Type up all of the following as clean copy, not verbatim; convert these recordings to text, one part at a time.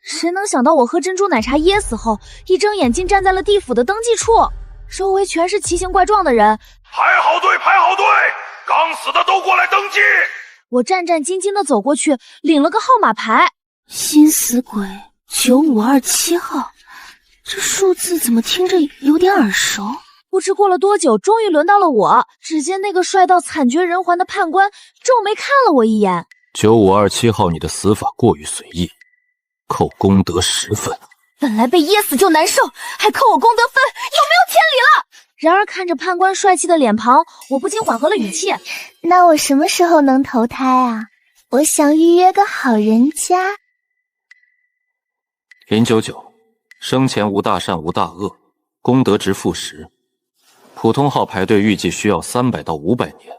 谁能想到我喝珍珠奶茶噎死后，一睁眼竟站在了地府的登记处，周围全是奇形怪状的人。排好队，排好队，刚死的都过来登记。我战战兢兢地走过去，领了个号码牌。新死鬼9527号，这数字怎么听着有点耳熟？不知过了多久，终于轮到了我。只见那个帅到惨绝人寰的判官皱眉看了我一眼。9527号，你的死法过于随意，扣功德10分。本来被噎死就难受，还扣我功德分，有没有天理了？然而看着判官帅气的脸庞，我不禁缓和了语气。那我什么时候能投胎啊？我想预约个好人家。099，生前无大善无大恶，功德值-10。普通号排队预计需要300到500年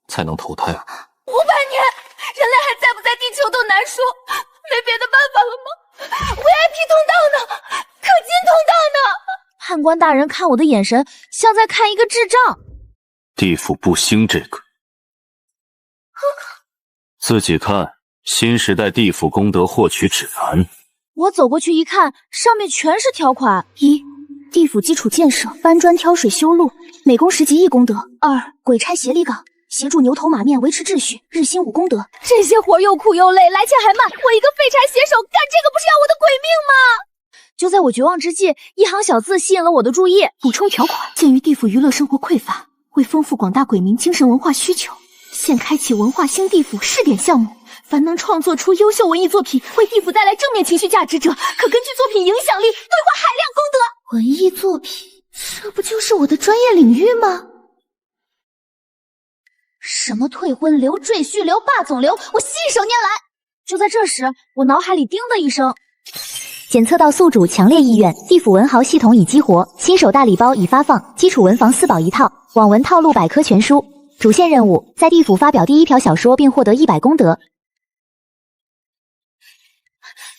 才能投胎。500年，人类还在不在地球都难说，没别的办法了吗？ VIP 通道呢？氪金通道呢？判官大人看我的眼神像在看一个智障。地府不兴这个，自己看新时代地府功德获取指南。我走过去一看，上面全是条款。1. 地府基础建设，搬砖挑水修路，每工10级1功德。2. 鬼差协力岗，协助牛头马面维持秩序，日薪5功德。这些活又苦又累，来钱还慢，我一个废柴写手干这个不是要我的鬼命吗？就在我绝望之际，一行小字吸引了我的注意。补充条款：鉴于地府娱乐生活匮乏，为丰富广大鬼民精神文化需求，现开启文化新地府试点项目。凡能创作出优秀文艺作品，为地府带来正面情绪价值者，可根据作品影响力兑换海量功德。文艺作品，这不就是我的专业领域吗？什么退婚流、赘婿流、霸总流，我信手拈来。就在这时，我脑海里叮的一声，检测到宿主强烈意愿，地府文豪系统已激活，新手大礼包已发放，基础文房4宝1套，网文套路百科全书。主线任务：在地府发表第一条小说并获得100功德。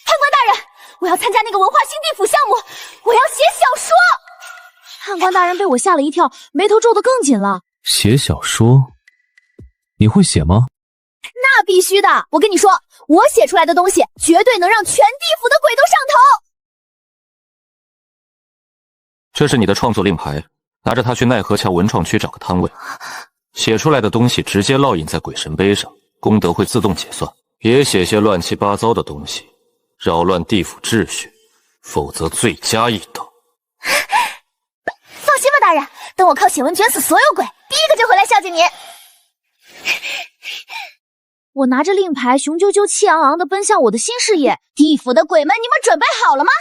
判官大人，我要参加那个文化新地府项目，我要写小说。判官大人被我吓了一跳，眉头皱得更紧了。写小说？你会写吗？那必须的，我跟你说，我写出来的东西绝对能让全地府的鬼都上头。这是你的创作令牌，拿着它去奈何桥文创区找个摊位，写出来的东西直接烙印在鬼神碑上，功德会自动结算。别写些乱七八糟的东西，扰乱地府秩序，否则罪加一等。放心吧，大人，等我靠写文卷死所有鬼，第一个就回来孝敬你。我拿着令牌，雄赳赳气昂昂地奔向我的新事业。地府的鬼们，你们准备好了吗？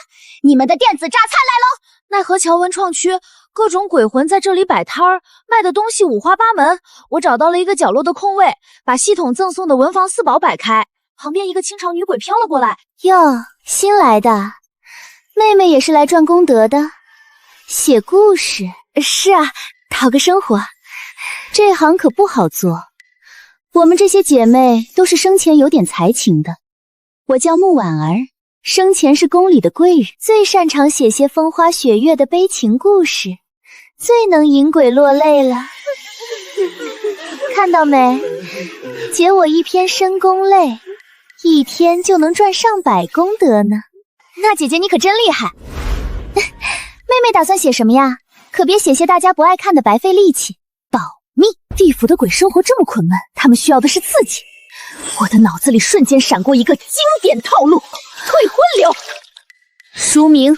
你们的电子榨菜来喽！奈何桥文创区，各种鬼魂在这里摆摊儿，卖的东西五花八门。我找到了一个角落的空位，把系统赠送的文房4宝摆开。旁边一个清朝女鬼飘了过来。哟，新来的，妹妹也是来赚功德的，写故事。是啊，讨个生活。这行可不好做。我们这些姐妹都是生前有点才情的。我叫穆婉儿，生前是宫里的贵人，最擅长写些风花雪月的悲情故事，最能引鬼落泪了。看到没？解我一篇深宫泪，一天就能赚上百功德呢。那姐姐你可真厉害。妹妹打算写什么呀？可别写些大家不爱看的白费力气。保密！地府的鬼生活这么困闷，他们需要的是刺激。我的脑子里瞬间闪过一个经典套路：退婚流。书名：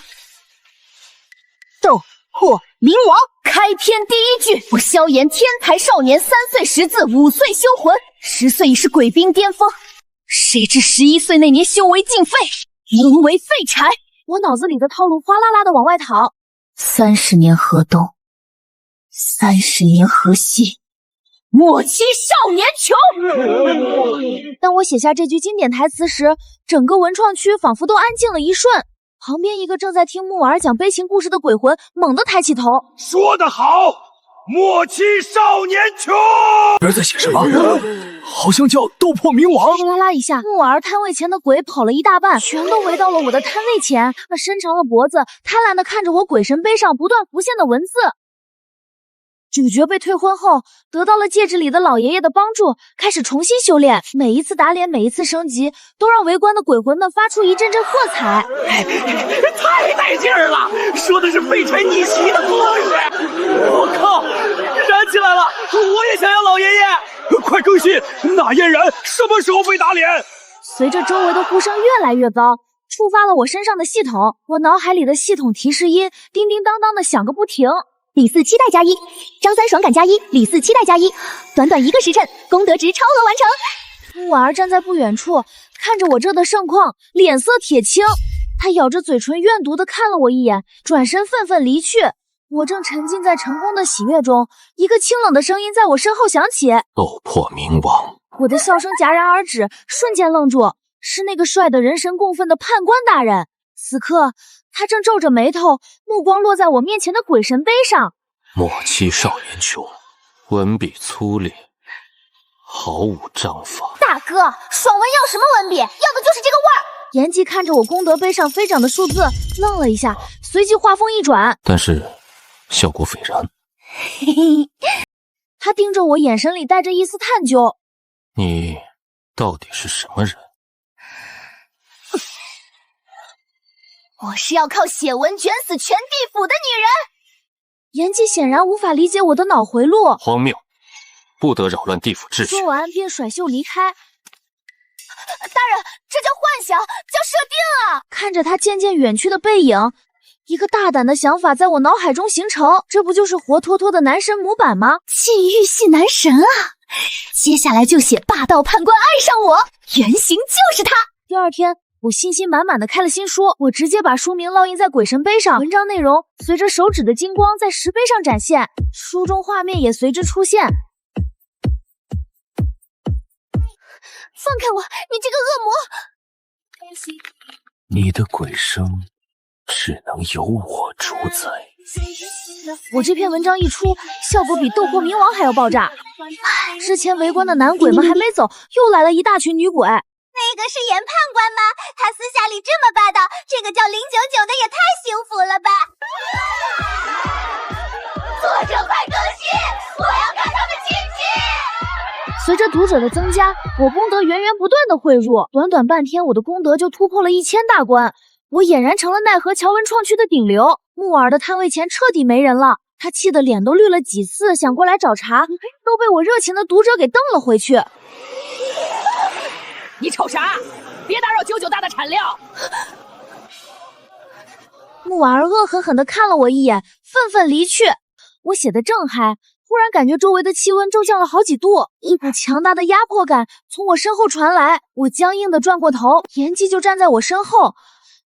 斗破冥王。开篇第一句：我萧炎天才少年，3岁识字，5岁修魂，10岁已是鬼兵巅峰。谁知11岁那年修为尽废，沦为废柴。我脑子里的套路哗啦啦的往外淌。30年河东，30年河西，莫欺少年穷。当我写下这句经典台词时，整个文创区仿佛都安静了一瞬。旁边一个正在听木婉儿讲悲情故事的鬼魂猛地抬起头，说得好，莫欺少年穷。这在写什么？好像叫斗破冥王。哗啦啦一下，木婉儿摊位前的鬼跑了一大半，全都围到了我的摊位前。他们伸长了脖子，贪婪地看着我鬼神碑上不断浮现的文字。主角被退婚后，得到了戒指里的老爷爷的帮助，开始重新修炼。每一次打脸，每一次升级，都让围观的鬼魂们发出一阵阵喝彩。太带劲儿了！说的是废柴逆袭的故事。我靠，燃起来了！我也想要老爷爷！快更新！那嫣然什么时候被打脸？随着周围的呼声越来越高，触发了我身上的系统，我脑海里的系统提示音叮叮当当的响个不停。李四期待加1，张三爽感加1，李四期待加1，短短1个时辰，功德值超额完成。木婉儿站在不远处，看着我这的盛况，脸色铁青。他咬着嘴唇，怨毒的看了我一眼，转身愤愤离去。我正沉浸在成功的喜悦中，一个清冷的声音在我身后响起：“斗破冥王。”我的笑声戛然而止，瞬间愣住，是那个帅得人神共愤的判官大人。此刻，他正皱着眉头，目光落在我面前的鬼神碑上。末期少年穷，文笔粗劣，毫无章法。大哥，爽文要什么文笔？要的就是这个味儿。严寂看着我功德碑上飞涨的数字，愣了一下，随即话锋一转，但是效果斐然。他盯着我，眼神里带着一丝探究。你到底是什么人？我是要靠写文卷死全地府的女人。严寂显然无法理解我的脑回路。荒谬，不得扰乱地府秩序。说完便甩袖离开。大人，这叫幻想，叫设定啊！看着他渐渐远去的背影，一个大胆的想法在我脑海中形成，这不就是活脱脱的男神模板吗？禁欲系男神啊！接下来就写霸道判官爱上我，原型就是他。第二天，我信心满满的开了新书，我直接把书名烙印在鬼神碑上，文章内容随着手指的金光在石碑上展现，书中画面也随之出现。放开我，你这个恶魔！你的鬼声只能由我主宰。我这篇文章一出，效果比斗破冥王还要爆炸。之前围观的男鬼们还没走，又来了一大群女鬼。那个是严判官吗？他私下里这么霸道，这个叫099的也太幸福了吧！作者快更新，我要看他们亲亲！随着读者的增加，我功德源源不断的汇入，短短半天，我的功德就突破了1000大关。我俨然成了奈何桥文创区的顶流。木耳的摊位前彻底没人了，他气得脸都绿了几次，想过来找茬，都被我热情的读者给瞪了回去。你瞅啥？别打扰99大的产量！木婉儿恶狠狠地看了我一眼，愤愤离去。我写的正嗨，忽然感觉周围的气温骤降了好几度，一股强大的压迫感从我身后传来。我僵硬地转过头，严寂就站在我身后，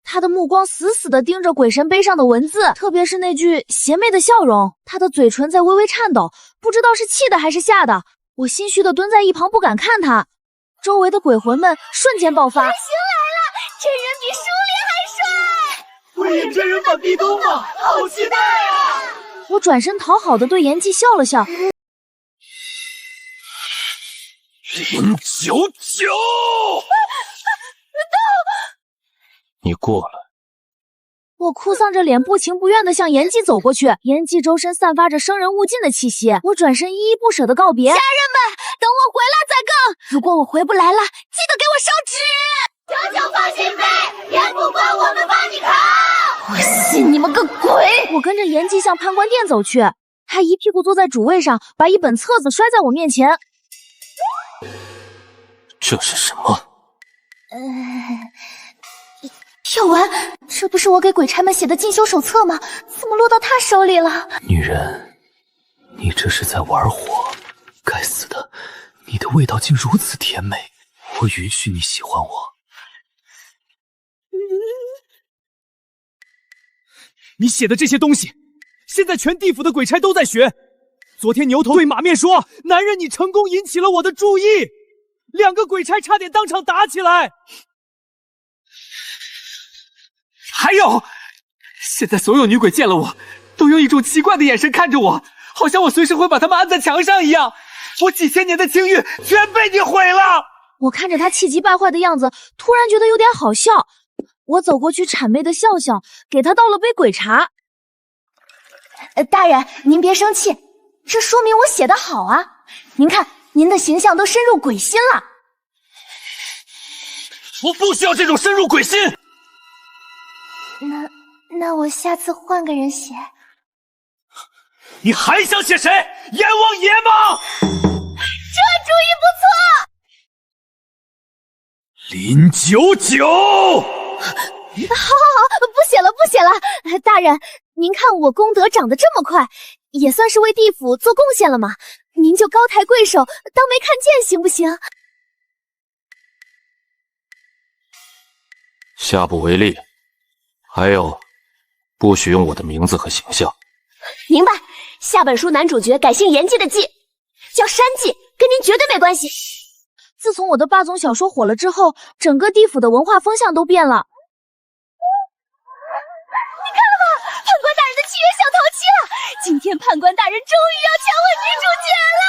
他的目光死死地盯着鬼神碑上的文字，特别是那句邪魅的笑容。他的嘴唇在微微颤抖，不知道是气的还是吓的。我心虚地蹲在一旁，不敢看他。周围的鬼魂们瞬间爆发。原型来了，真人比书里还帅！鬼影真人版壁咚吗？好期待啊！我转身讨好的对严寂笑了笑。099，你过来。我哭丧着脸，不情不愿地向严寂走过去。严寂周身散发着生人勿近的气息，我转身依依不舍地告别。家人们，等我回来再更。如果我回不来了，记得给我烧纸。99放心呗，严不关我们帮你扛。我信你们个鬼！我跟着严寂向判官殿走去，他一屁股坐在主位上，把一本册子摔在我面前。这是什么？药丸，这不是我给鬼差们写的进修手册吗？怎么落到他手里了？女人，你这是在玩火！该死的，你的味道竟如此甜美，我允许你喜欢我。你写的这些东西，现在全地府的鬼差都在学。昨天牛头对马面说：“男人，你成功引起了我的注意。”2个鬼差差点当场打起来。还有，现在所有女鬼见了我，都用一种奇怪的眼神看着我，好像我随时会把她们按在墙上一样。我几千年的清誉全被你毁了！我看着他气急败坏的样子，突然觉得有点好笑。我走过去谄媚的笑笑，给他倒了杯鬼茶。大人，您别生气，这说明我写得好啊！您看，您的形象都深入鬼心了。我不需要这种深入鬼心。那我下次换个人写。你还想写谁？阎王爷吗？这主意不错。林99。好，不写了，不写了。大人，您看我功德长得这么快，也算是为地府做贡献了嘛。您就高抬贵手，当没看见，行不行？下不为例。还有，不许用我的名字和形象。明白。下本书男主角改姓严记的记，叫山记，跟您绝对没关系。自从我的霸总小说火了之后，整个地府的文化风向都变了。你看了吗？判官大人的契约小淘气了！今天判官大人终于要抢我女主角了！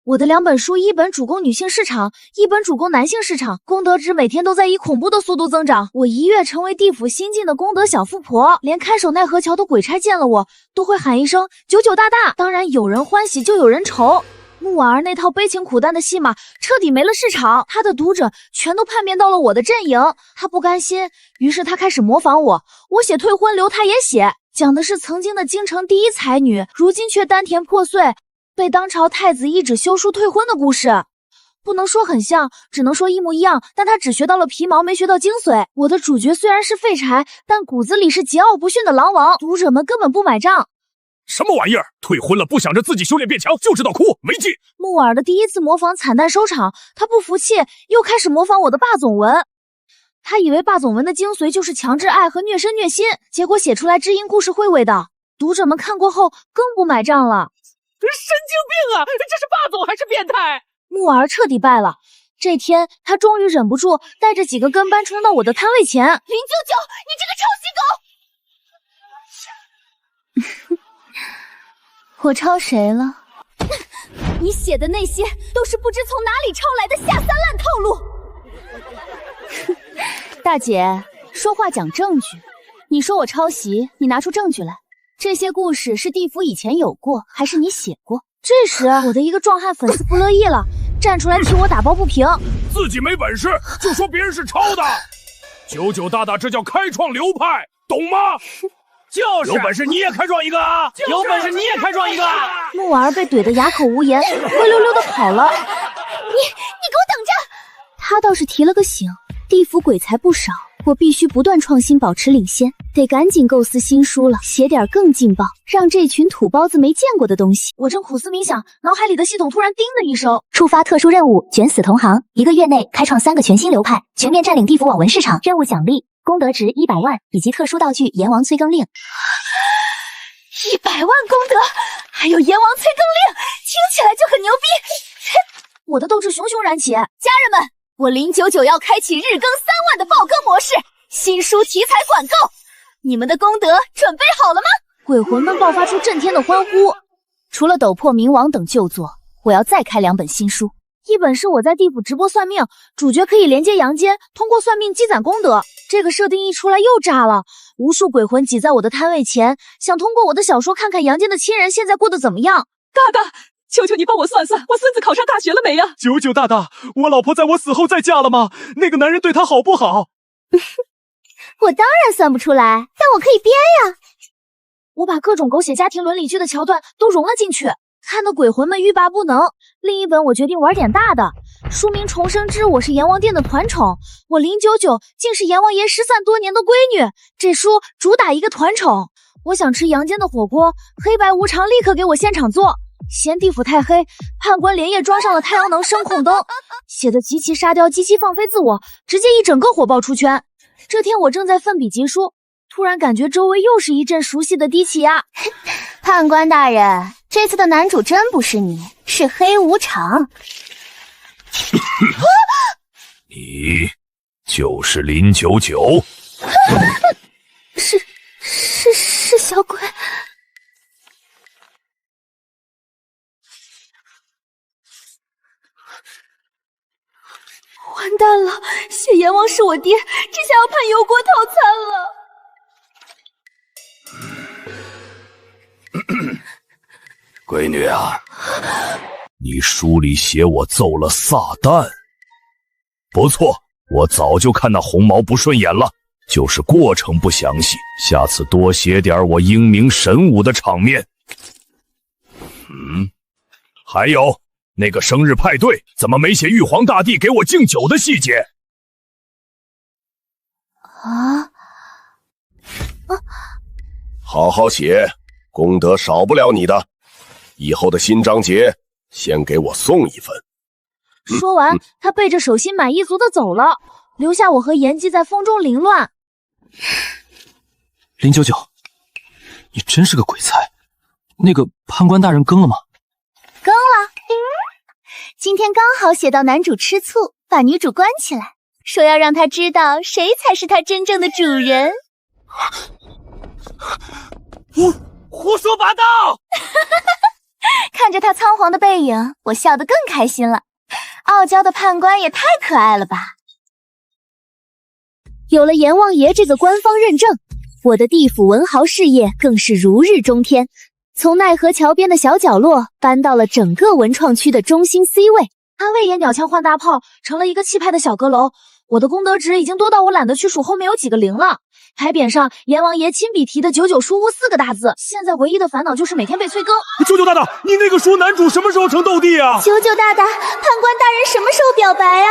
我的2本书，一本主攻女性市场，一本主攻男性市场，功德值每天都在以恐怖的速度增长。我一跃成为地府新晋的功德小富婆，连看守奈何桥的鬼差见了我都会喊一声99大大。当然，有人欢喜就有人愁。木婉儿那套悲情苦淡的戏码彻底没了市场，他的读者全都叛变到了我的阵营。他不甘心，于是他开始模仿我。我写退婚流，他也写，讲的是曾经的京城第一才女，如今却丹田破碎，被当朝太子一纸休书退婚的故事。不能说很像，只能说一模一样，但他只学到了皮毛，没学到精髓。我的主角虽然是废柴，但骨子里是桀骜不驯的狼王，读者们根本不买账。什么玩意儿？退婚了不想着自己修炼变强，就知道哭，没劲。木婉儿的第一次模仿惨淡收场，他不服气，又开始模仿我的霸总文。他以为霸总文的精髓就是强制爱和虐身虐心，结果写出来知音故事会味道，读者们看过后更不买账了。神经病啊！这是霸总还是变态？木婉儿彻底败了。这天，他终于忍不住，带着几个跟班冲到我的摊位前。林99，你这个抄袭狗！我抄谁了？你写的那些都是不知从哪里抄来的下三滥套路。大姐，说话讲证据。你说我抄袭，你拿出证据来。这些故事是地府以前有过，还是你写过？这时，我的一个壮汉粉丝不乐意了，站出来替我打抱不平。自己没本事就说别人是抄的，99大大这叫开创流派，懂吗？就是，有本事你也开创一个啊！有本事你也开创一个！木婉儿被怼得哑口无言，灰溜溜的跑了。你给我等着！他倒是提了个醒，地府鬼才不少，我必须不断创新，保持领先，得赶紧构思新书了，写点更劲爆，让这群土包子没见过的东西。我正苦思冥想，脑海里的系统突然叮的一声，触发特殊任务，卷死同行，1个月内开创3个全新流派，全面占领地府网文市场。任务奖励功德值100万，以及特殊道具阎王催更令。100万功德，还有阎王催更令，听起来就很牛逼。我的斗志熊熊燃起，家人们，我林99要开启日更3万的爆更模式，新书题材管够，你们的功德准备好了吗？鬼魂们爆发出震天的欢呼。除了斗破冥王等旧作，我要再开2本新书。一本是我在地府直播算命，主角可以连接阳间，通过算命积攒功德。这个设定一出来又炸了，无数鬼魂挤在我的摊位前，想通过我的小说看看阳间的亲人现在过得怎么样。大大，求求你帮我算算，我孙子考上大学了没呀？99大大，我老婆在我死后再嫁了吗？那个男人对她好不好？我当然算不出来，但我可以编呀。我把各种狗血家庭伦理剧的桥段都融了进去，看得鬼魂们欲罢不能。另一本我决定玩点大的，书名重生之我是阎王殿的团宠，我林99竟是阎王爷失散多年的闺女。这书主打一个团宠，我想吃阳间的火锅，黑白无常立刻给我现场做。嫌地府太黑，判官连夜装上了太阳能声控灯，写的极其沙雕，极其放飞自我，直接一整个火爆出圈。这天我正在奋笔疾书，突然感觉周围又是一阵熟悉的低气压。判官大人，这次的男主真不是你，是黑无常。你就是林99。是小鬼。完蛋了，写阎王是我爹，这下要判油锅套餐了。闺女啊，你书里写我揍了撒旦，不错，我早就看那红毛不顺眼了，就是过程不详细，下次多写点我英明神武的场面。还有那个生日派对，怎么没写玉皇大帝给我敬酒的细节？好好写，功德少不了你的。以后的新章节，先给我送一份。说完，他背着手心满意足的走了，留下我和妍姬在风中凌乱。林九九，你真是个鬼才！那个判官大人更了吗？更了。今天刚好写到男主吃醋，把女主关起来，说要让他知道谁才是他真正的主人。胡说八道！看着他仓皇的背影，我笑得更开心了。傲娇的判官也太可爱了吧！有了阎王爷这个官方认证，我的地府文豪事业更是如日中天，从奈何桥边的小角落搬到了整个文创区的中心 C 位。安慰也鸟枪换大炮，成了一个气派的小阁楼。我的功德值已经多到我懒得去数后面有几个零了。牌匾上阎王爷亲笔题的99书屋4个大字，现在唯一的烦恼就是每天被催更。九九大大，你那个书男主什么时候成斗帝啊？九九大大，判官大人什么时候表白啊？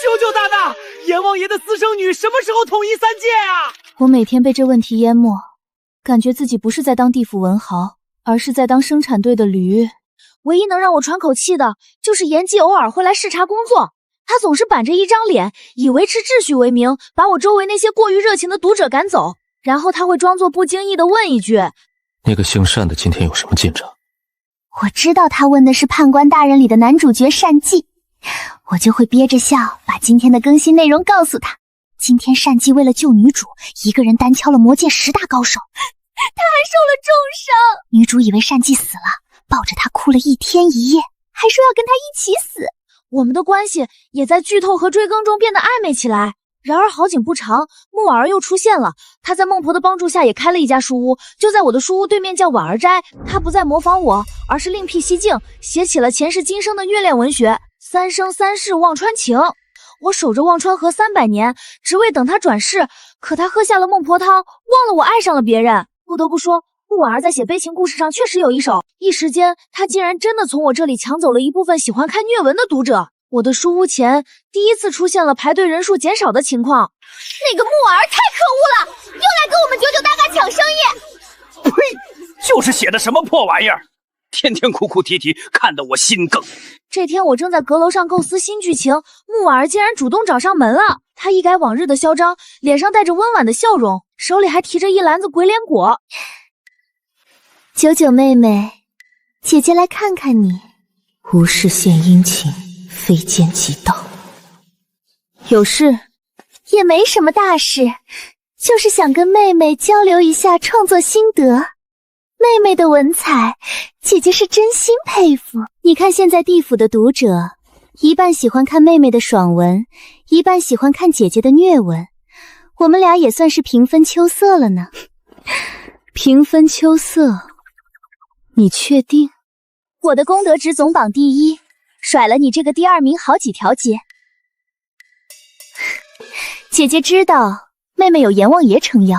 九九大大，阎王爷的私生女什么时候统一3界啊？我每天被这问题淹没，感觉自己不是在当地府文豪，而是在当生产队的驴。唯一能让我喘口气的，就是妍姬偶尔会来视察工作。他总是板着一张脸，以维持秩序为名，把我周围那些过于热情的读者赶走。然后他会装作不经意地问一句：“那个姓单的今天有什么进展？”我知道他问的是判官大人里的男主角单季，我就会憋着笑把今天的更新内容告诉他。今天单季为了救女主，一个人单挑了魔界10大高手，他还受了重伤。女主以为单季死了，抱着他哭了1天1夜，还说要跟他一起死。我们的关系也在剧透和追更中变得暧昧起来。然而好景不长，木婉儿又出现了。她在孟婆的帮助下也开了一家书屋，就在我的书屋对面，叫婉儿斋。她不再模仿我，而是另辟蹊径，写起了前世今生的虐恋文学，三生三世望穿情。我守着忘川河300年，只为等他转世。可他喝下了孟婆汤，忘了我爱上了别人。不得不说，木婉儿在写悲情故事上确实有一手。一时间，她竟然真的从我这里抢走了一部分喜欢看虐文的读者。我的书屋前第一次出现了排队人数减少的情况。那个木婉儿太可恶了，又来跟我们99大大抢生意。呸！就是写的什么破玩意儿，天天哭哭啼啼，看得我心梗。这天我正在阁楼上构思新剧情，木婉儿竟然主动找上门了。她一改往日的嚣张，脸上带着温婉的笑容，手里还提着一篮子鬼脸果。九九妹妹，姐姐来看看你。无事献殷勤，非奸即盗。有事？也没什么大事，就是想跟妹妹交流一下创作心得。妹妹的文采，姐姐是真心佩服。你看现在地府的读者，一半喜欢看妹妹的爽文，一半喜欢看姐姐的虐文。我们俩也算是平分秋色了呢。平分秋色？你确定？我的功德值总榜第1，甩了你这个第2名好几条街。姐姐知道妹妹有阎王爷撑腰，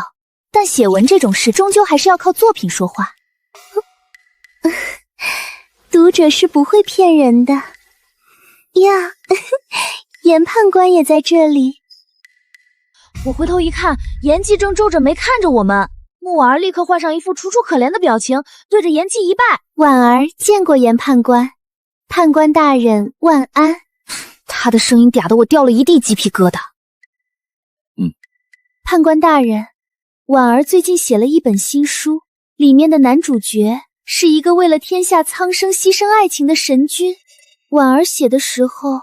但写文这种事终究还是要靠作品说话。读者是不会骗人的呀。严判官也在这里。我回头一看，妍姬正皱着眉看着我们。木婉儿立刻换上一副楚楚可怜的表情，对着妍姬一拜：“婉儿见过严判官，判官大人万安。”他的声音嗲得我掉了一地鸡皮疙瘩。判官大人，婉儿最近写了一本新书，里面的男主角是一个为了天下苍生牺牲爱情的神君。婉儿写的时候，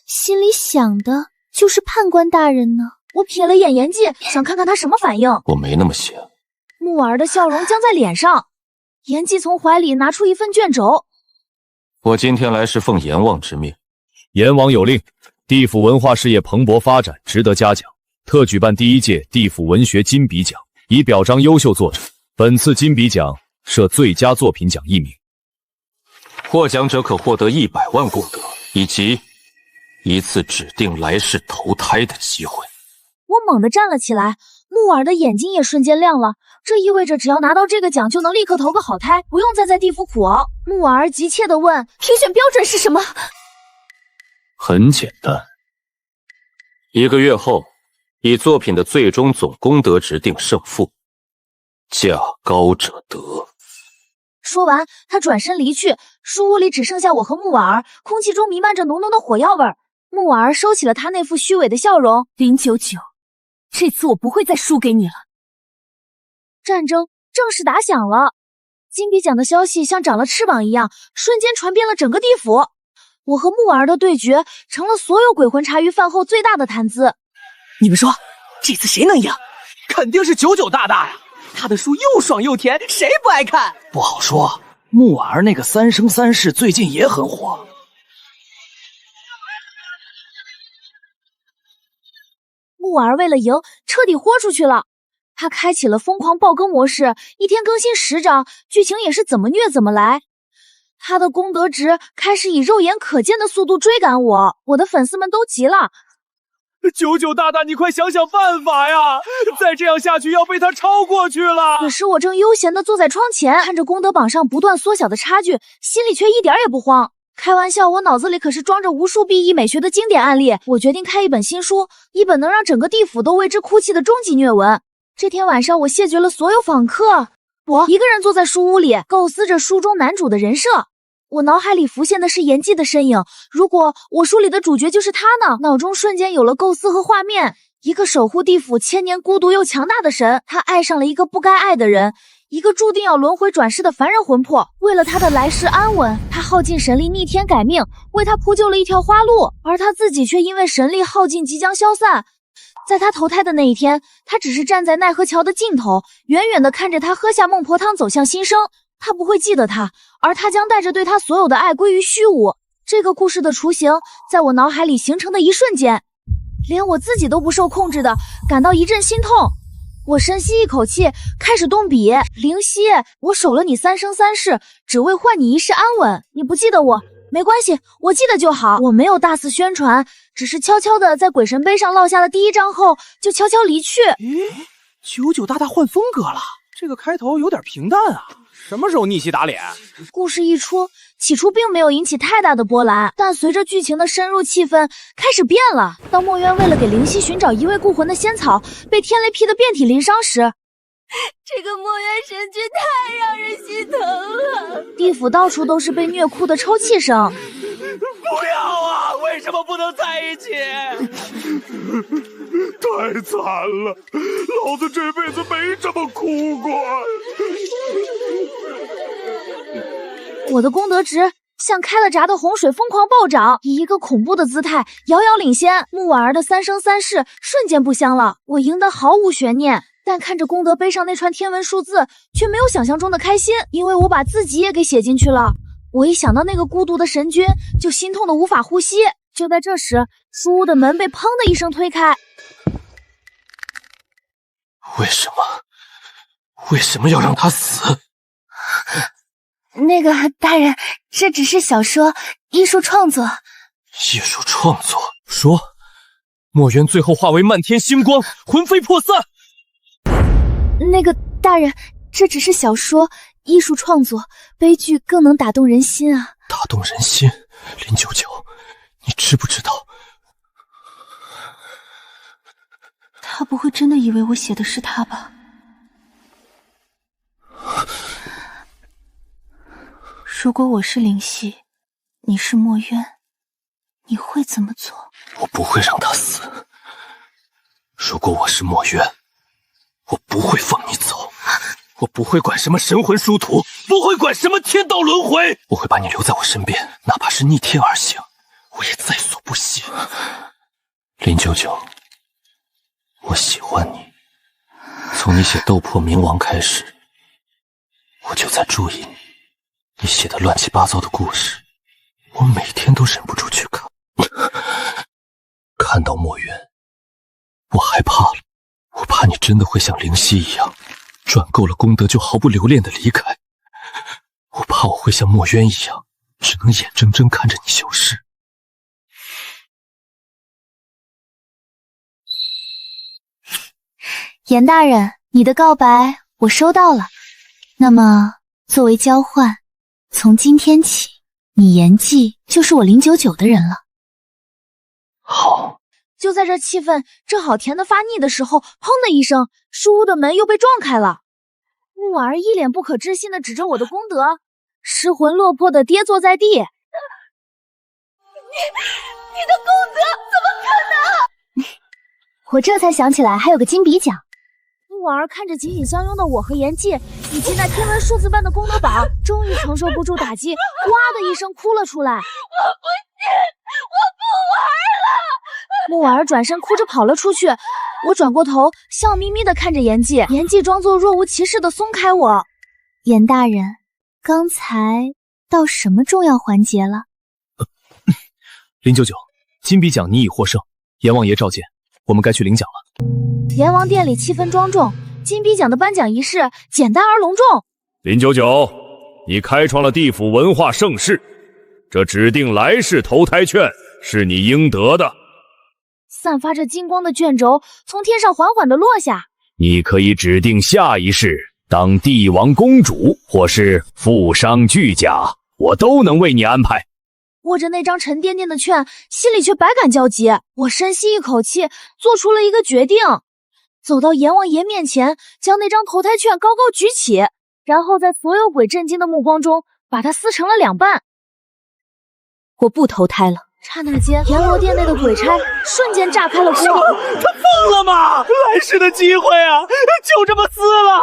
心里想的就是判官大人呢。我瞥了眼妍姬，想看看她什么反应。我没那么写。木婉儿的笑容僵在脸上。妍姬从怀里拿出一份卷轴。我今天来是奉阎王之命。阎王有令，地府文化事业蓬勃发展，值得嘉奖。特举办第1届地府文学金笔奖，以表彰优秀作者，本次金笔奖设最佳作品奖1名，获奖者可获得100万功德，以及一次指定来世投胎的机会。我猛地站了起来，木耳的眼睛也瞬间亮了。这意味着只要拿到这个奖，就能立刻投个好胎，不用再在地府苦熬。木耳急切地问：“评选标准是什么？”很简单1个月后，以作品的最终总功德值定胜负，价高者得。说完，他转身离去。书屋里只剩下我和木耳，空气中弥漫着浓浓的火药味儿。木耳收起了他那副虚伪的笑容。099，这次我不会再输给你了。战争正式打响了，金笔奖的消息像长了翅膀一样，瞬间传遍了整个地府。我和木耳的对决成了所有鬼魂茶余饭后最大的谈资。你们说，这次谁能赢？肯定是99大大呀！他的书又爽又甜，谁不爱看？不好说，木耳那个三生三世最近也很火。木耳为了赢，彻底豁出去了。他开启了疯狂爆更模式，一天更新10章，剧情也是怎么虐怎么来。他的功德值开始以肉眼可见的速度追赶我，我的粉丝们都急了。99大大，你快想想办法呀！再这样下去要被他超过去了。可是我正悠闲地坐在窗前，看着功德榜上不断缩小的差距，心里却一点也不慌。开玩笑，我脑子里可是装着无数 BE 美学的经典案例。我决定开一本新书，一本能让整个地府都为之哭泣的终极虐文。这天晚上，我谢绝了所有访客，我一个人坐在书屋里，构思着书中男主的人设。我脑海里浮现的是严纪的身影，如果我书里的主角就是他呢？脑中瞬间有了构思和画面，一个守护地府千年孤独又强大的神，他爱上了一个不该爱的人，一个注定要轮回转世的凡人魂魄。为了他的来世安稳，他耗尽神力逆天改命，为他铺就了一条花路，而他自己却因为神力耗尽即将消散。在他投胎的那一天，他只是站在奈何桥的尽头，远远地看着他喝下孟婆汤走向新生。他不会记得他，而他将带着对他所有的爱归于虚无。这个故事的雏形在我脑海里形成的一瞬间，连我自己都不受控制的感到一阵心痛。我深吸一口气，开始动笔。灵犀，我守了你3生3世，只为换你一世安稳。你不记得我没关系，我记得就好。我没有大肆宣传，只是悄悄的在鬼神碑上烙下了第1章后，就悄悄离去。咦，99大大换风格了，这个开头有点平淡啊。什么时候逆袭打脸？故事一出，起初并没有引起太大的波澜，但随着剧情的深入，气氛开始变了。当墨渊为了给灵犀寻找一味固魂的仙草，被天雷劈得遍体鳞伤时，这个墨渊神君太让人心疼了。地府到处都是被虐哭的抽泣声。不要啊！为什么不能在一起？太惨了，老子这辈子没这么哭过。我的功德值像开了闸的洪水疯狂暴涨，以一个恐怖的姿态遥遥领先。木婉儿的3生3世瞬间不香了，我赢得毫无悬念。但看着功德碑上那串天文数字，却没有想象中的开心，因为我把自己也给写进去了。我一想到那个孤独的神君，就心痛的无法呼吸。就在这时，书屋的门被砰的一声推开。为什么要让他死？那个大人，这只是小说艺术创作。艺术创作？说墨渊最后化为漫天星光，魂飞魄散。那个大人，这只是小说艺术创作，悲剧更能打动人心啊！打动人心，099，你知不知道？他不会真的以为我写的是他吧？如果我是灵犀，你是墨渊，你会怎么做？我不会让他死。如果我是墨渊，我不会放你走。我不会管什么神魂殊途，不会管什么天道轮回，我会把你留在我身边，哪怕是逆天而行，我也在所不惜。099，我喜欢你。从你写斗破冥王开始，我就在注意你。你写的乱七八糟的故事，我每天都忍不住去看。看到墨渊，我害怕了，我怕你真的会像灵犀一样，赚够了功德就毫不留恋的离开。我怕我会像墨渊一样，只能眼睁睁看着你消失。严大人，你的告白我收到了。那么，作为交换，从今天起，你严寂就是我099的人了。好。就在这气氛正好甜得发腻的时候，砰的一声，书屋的门又被撞开了。木婉儿一脸不可置信地指着我的功德，失魂落魄地跌坐在地。你的功德怎么可能？我这才想起来还有个金笔奖。木婉儿看着紧紧相拥的我和严寂，以及那天文数字般的功德榜，终于承受不住打击，哇的一声哭了出来。我不信，我不玩了！木婉儿转身哭着跑了出去。我转过头，笑眯眯地看着严寂，严寂装作若无其事地松开我。严大人，刚才到什么重要环节了？099，金笔奖你已获胜，阎王爷召见，我们该去领奖了。阎王殿里气氛庄重，金笔奖的颁奖仪式简单而隆重。099，你开创了地府文化盛世，这指定来世投胎券是你应得的。散发着金光的卷轴从天上缓缓地落下。你可以指定下一世当帝王公主，或是富商巨贾，我都能为你安排。握着那张沉甸甸的券，心里却百感交集。我深吸一口气，做出了一个决定，走到阎王爷面前，将那张投胎券高高举起，然后在所有鬼震惊的目光中把它撕成了2半。我不投胎了。刹那间，阎罗殿内的鬼差瞬间炸开了锅。他疯了吗？来世的机会啊，就这么撕了！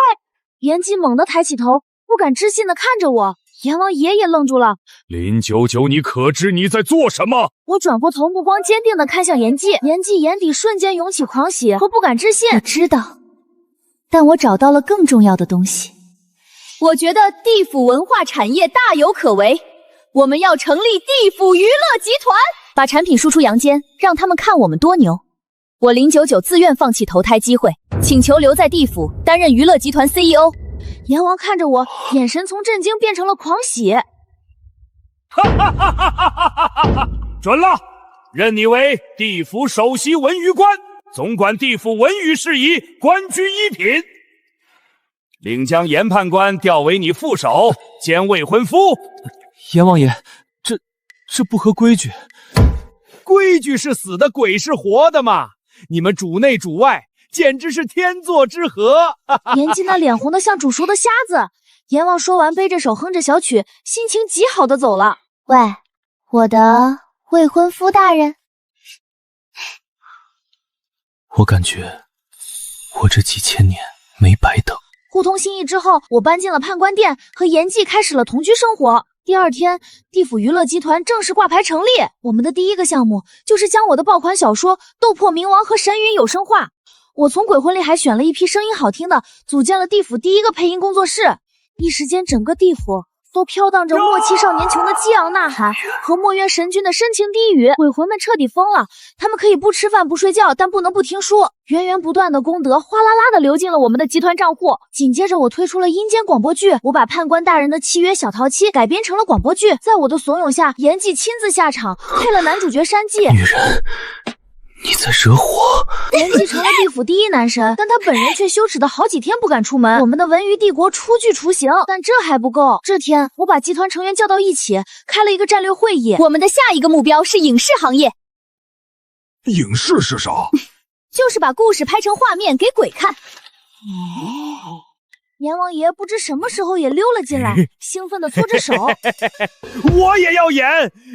严寂猛地抬起头，不敢置信地看着我。阎王爷也愣住了。099，你可知你在做什么？我转过头，目光坚定地看向严寂，严寂眼底瞬间涌起狂喜和不敢置信。我知道，但我找到了更重要的东西。我觉得地府文化产业大有可为，我们要成立地府娱乐集团，把产品输出阳间，让他们看我们多牛。我099自愿放弃投胎机会，请求留在地府担任娱乐集团 CEO。阎王看着我，眼神从震惊变成了狂喜。准了，任你为地府首席文娱官，总管地府文娱事宜，官居1品。另将严判官调为你副手兼未婚夫。阎王爷，这不合规矩。规矩是死的，鬼是活的嘛！你们主内主外，简直是天作之合。严寂那脸红的像煮熟的虾子。阎王说完，背着手哼着小曲，心情极好的走了。喂，我的未婚夫大人。我感觉我这几千年没白等。互通心意之后，我搬进了判官殿，和严寂开始了同居生活。第2天，地府娱乐集团正式挂牌成立。我们的第一个项目就是将我的爆款小说《斗破冥王》和《神陨》有声化。我从鬼魂里还选了一批声音好听的，组建了地府第一个配音工作室。一时间，整个地府都飘荡着莫欺少年穷的激昂呐喊和墨渊神君的深情低语。鬼魂们彻底疯了，他们可以不吃饭不睡觉，但不能不听书。源源不断的功德哗啦啦的流进了我们的集团账户。紧接着我推出了阴间广播剧，我把判官大人的契约小淘妻改编成了广播剧。在我的怂恿下，严寂亲自下场配了男主角山寂。女人，你在惹火。严寂成了地府第一男神，但他本人却羞耻的好几天不敢出门。我们的文娱帝国初具雏形，但这还不够。这天，我把集团成员叫到一起，开了一个战略会议。我们的下一个目标是影视行业。影视是啥？就是把故事拍成画面给鬼看。阎王爷不知什么时候也溜了进来，兴奋地搓着手。我也要演，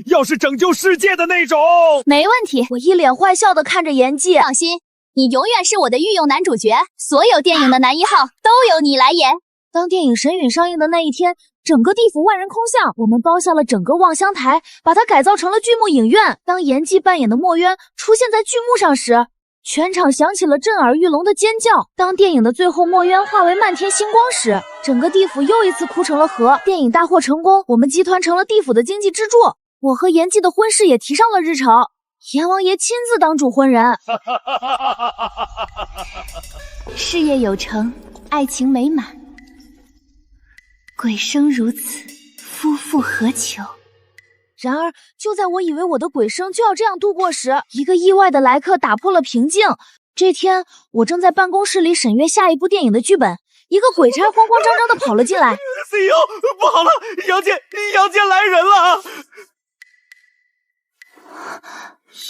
要是拯救世界的那种。没问题，我一脸坏笑地看着严寂。放心，你永远是我的御用男主角，所有电影的男1号都由你来演。当电影《神陨》上映的那一天，整个地府万人空巷，我们包下了整个望乡台，把它改造成了剧目影院。当严寂扮演的墨渊出现在剧目上时，全场响起了震耳欲聋的尖叫。当电影的最后墨渊化为漫天星光时，整个地府又一次哭成了河。电影大获成功，我们集团成了地府的经济支柱。我和严寂的婚事也提上了日程，阎王爷亲自当主婚人。事业有成，爱情美满。鬼生如此，夫复何求？然而，就在我以为我的鬼生就要这样度过时，一个意外的来客打破了平静。这天，我正在办公室里审阅下一部电影的剧本，一个鬼差慌慌张张的跑了进来。CEO， 不好了，杨戬来人了！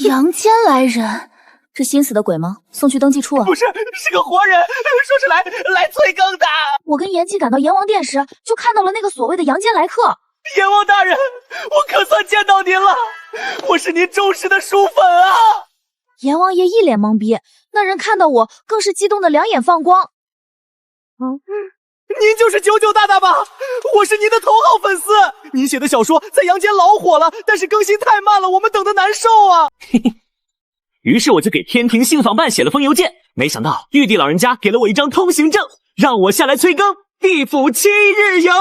阳间来人，是新死的鬼吗？送去登记处啊。不是，是个活人，说是来催更的。我跟阎姬赶到阎王殿时，就看到了那个所谓的阳间来客。阎王大人，我可算见到您了，我是您忠实的书粉啊！阎王爷一脸懵逼，那人看到我更是激动的两眼放光。您就是九九大大吧？我是您的头号粉丝，您写的小说在阳间老火了，但是更新太慢了，我们等得难受啊！嘿嘿，于是我就给天庭信访办写了封邮件，没想到玉帝老人家给了我一张通行证，让我下来催更地府7日游。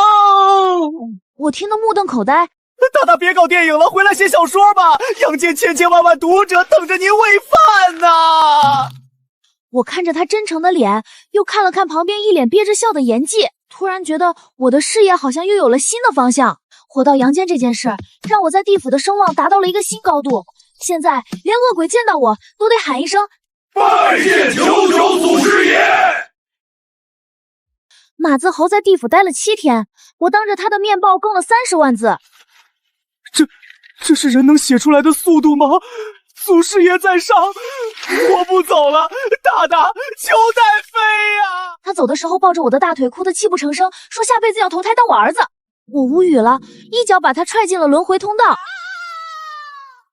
我听得目瞪口呆。大大别搞电影了，回来写小说吧！阳间千万读者等着您喂饭呢。我看着他真诚的脸，又看了看旁边一脸憋着笑的阎姬，突然觉得我的事业好像又有了新的方向。活到阳间这件事，让我在地府的声望达到了一个新高度。现在连恶鬼见到我都得喊一声拜见九九祖师爷。马子豪在地府待了7天，我当着他的面报更了30万字。这是人能写出来的速度吗？祖师爷在上，我不走了，大大求带飞呀！他走的时候抱着我的大腿，哭得泣不成声，说下辈子要投胎当我儿子。我无语了，一脚把他踹进了轮回通道。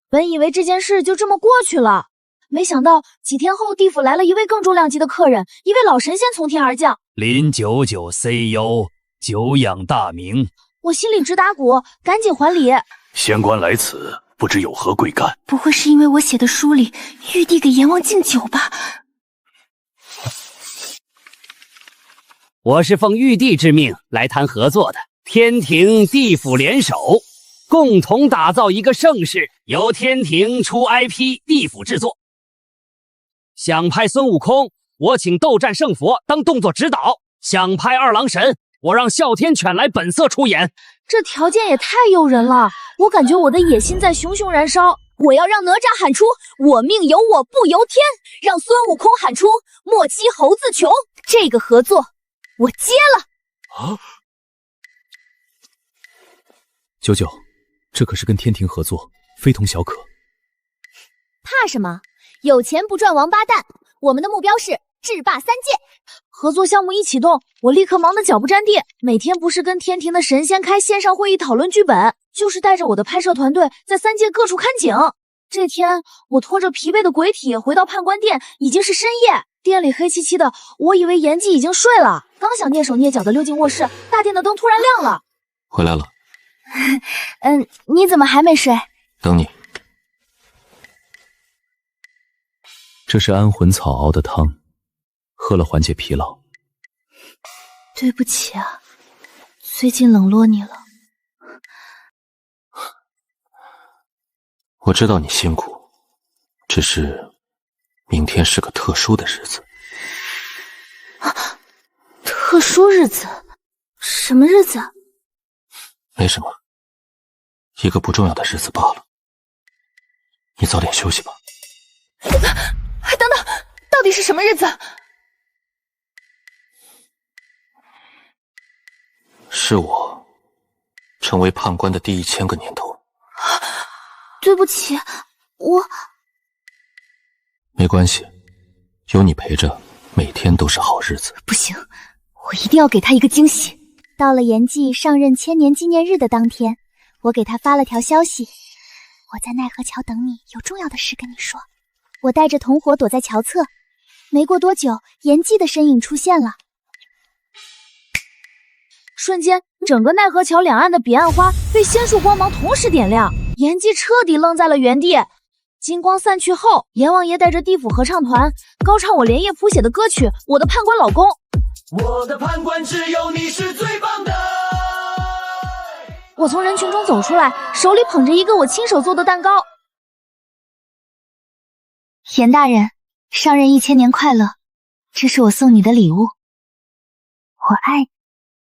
本以为这件事就这么过去了，没想到几天后，地府来了一位更重量级的客人，一位老神仙从天而降。林九九 CEO， 久仰大名。我心里直打鼓，赶紧还礼。仙官来此，不知有何贵干？不会是因为我写的书里玉帝给阎王敬酒吧？我是奉玉帝之命来谈合作的，天庭地府联手，共同打造一个盛世，由天庭出 IP， 地府制作。想拍孙悟空，我请斗战胜佛当动作指导；想拍二郎神，我让哮天犬来本色出演。这条件也太诱人了，我感觉我的野心在熊熊燃烧。我要让哪吒喊出我命由我不由天，让孙悟空喊出莫欺猴子穷。这个合作我接了。啊！九九，这可是跟天庭合作，非同小可。怕什么？有钱不赚王八蛋！我们的目标是制霸3界。合作项目一启动，我立刻忙得脚不沾地。每天不是跟天庭的神仙开线上会议讨论剧本，就是带着我的拍摄团队在3界各处看景。这天，我拖着疲惫的鬼体回到判官殿，已经是深夜。店里黑漆漆的，我以为阎姬已经睡了，刚想蹑手蹑脚的溜进卧室，大殿的灯突然亮了。回来了。你怎么还没睡？等你。这是安魂草熬的汤，喝了缓解疲劳。对不起啊，最近冷落你了。我知道你辛苦，只是明天是个特殊的日子。特殊日子？什么日子？没什么，一个不重要的日子罢了。你早点休息吧。等等，到底是什么日子？是我成为判官的第1000个年头。对不起，我……没关系，有你陪着，每天都是好日子。不行，我一定要给他一个惊喜。到了炎帝上任1000年纪念日的当天，我给他发了条消息：我在奈何桥等你，有重要的事跟你说。我带着同伙躲在桥侧，没过多久，炎帝的身影出现了。瞬间，整个奈何桥两岸的彼岸花被仙术光芒同时点亮，炎姬彻底愣在了原地。金光散去后，阎王爷带着地府合唱团高唱我连夜谱写的歌曲《我的判官老公》。我的判官只有你是最棒的。我从人群中走出来，手里捧着一个我亲手做的蛋糕。严大人，上任1000年快乐，这是我送你的礼物。我爱你。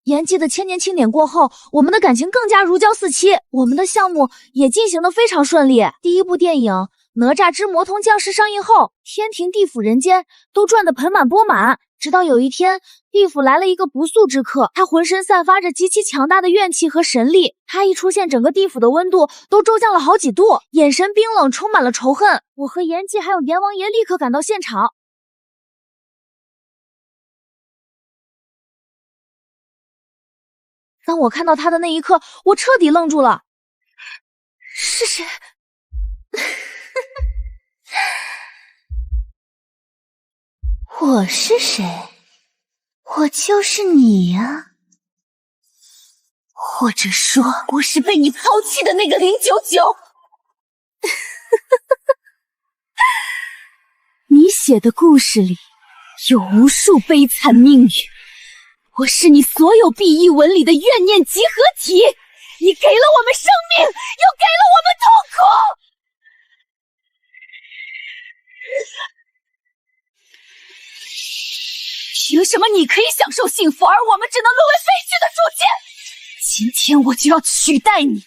延季的千年庆典过后，我们的感情更加如胶似漆，我们的项目也进行得非常顺利。第一部电影《哪吒之魔童降世》上映后，天庭、地府、人间都赚得盆满钵满。直到有一天，地府来了一个不速之客，他浑身散发着极其强大的怨气和神力，他一出现，整个地府的温度都骤降了好几度，眼神冰冷，充满了仇恨。我和延季还有阎王爷立刻赶到现场。当我看到他的那一刻，我彻底愣住了。是谁？我是谁？我就是你呀，或者说，我是被你抛弃的那个099。你写的故事里有无数悲惨命运，我是你所有 BE 文里的怨念集合体。你给了我们生命，又给了我们痛苦。凭什么你可以享受幸福，而我们只能沦为废墟的铸件？今天我就要取代你，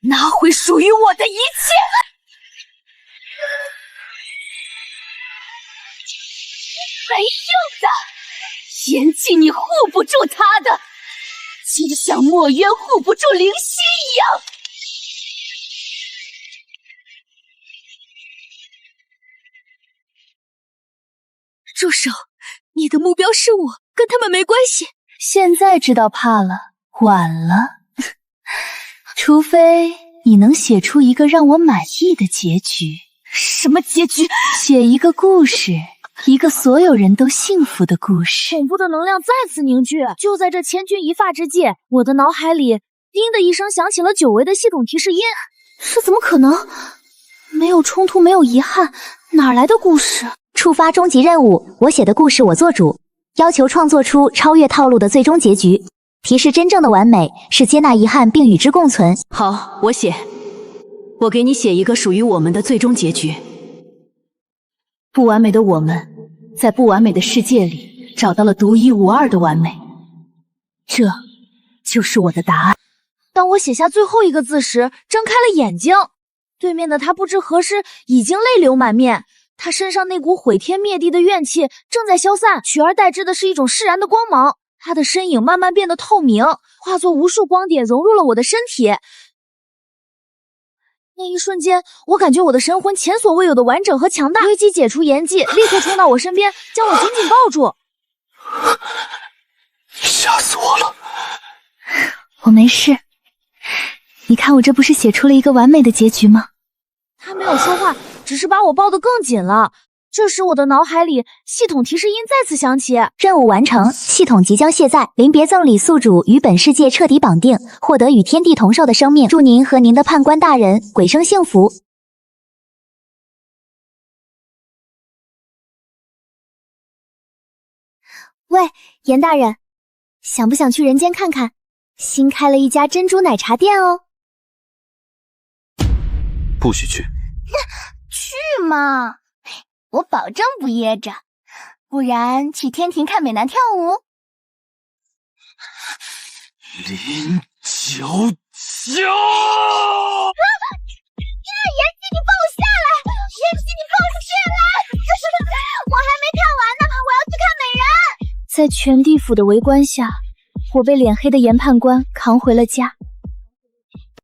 拿回属于我的一切。没用的，嫌弃你护不住他的，就像墨渊护不住灵犀一样。住手！你的目标是我，跟他们没关系。现在知道怕了，晚了。除非你能写出一个让我满意的结局。什么结局？写一个故事，一个所有人都幸福的故事。恐怖的能量再次凝聚，就在这千钧一发之际，我的脑海里叮的一声响起了久违的系统提示音。这怎么可能？没有冲突，没有遗憾，哪来的故事？触发终极任务，我写的故事我做主，要求创作出超越套路的最终结局。提示：真正的完美是接纳遗憾并与之共存。好，我写，我给你写一个属于我们的最终结局。不完美的我们，在不完美的世界里找到了独一无二的完美，这就是我的答案。当我写下最后一个字时，睁开了眼睛，对面的他不知何时已经泪流满面。他身上那股毁天灭地的怨气正在消散，取而代之的是一种释然的光芒。他的身影慢慢变得透明，化作无数光点融入了我的身体。那一瞬间，我感觉我的神魂前所未有的完整和强大。危机解除，延季立刻冲到我身边，将我紧紧抱住。吓死我了！我没事。你看我这不是写出了一个完美的结局吗？他没有说话，只是把我抱得更紧了。这时我的脑海里系统提示音再次响起，任务完成，系统即将卸载，临别赠礼宿主与本世界彻底绑定，获得与天地同寿的生命。祝您和您的判官大人鬼生幸福。喂，严大人，想不想去人间看看？新开了一家珍珠奶茶店哦。不许去。去嘛，我保证不噎着。不然去天庭看美男跳舞。099！延季，你放我下来！延季，你放我下来！我还没看完呢，我要去看美人。在全地府的围观下，我被脸黑的严判官扛回了家。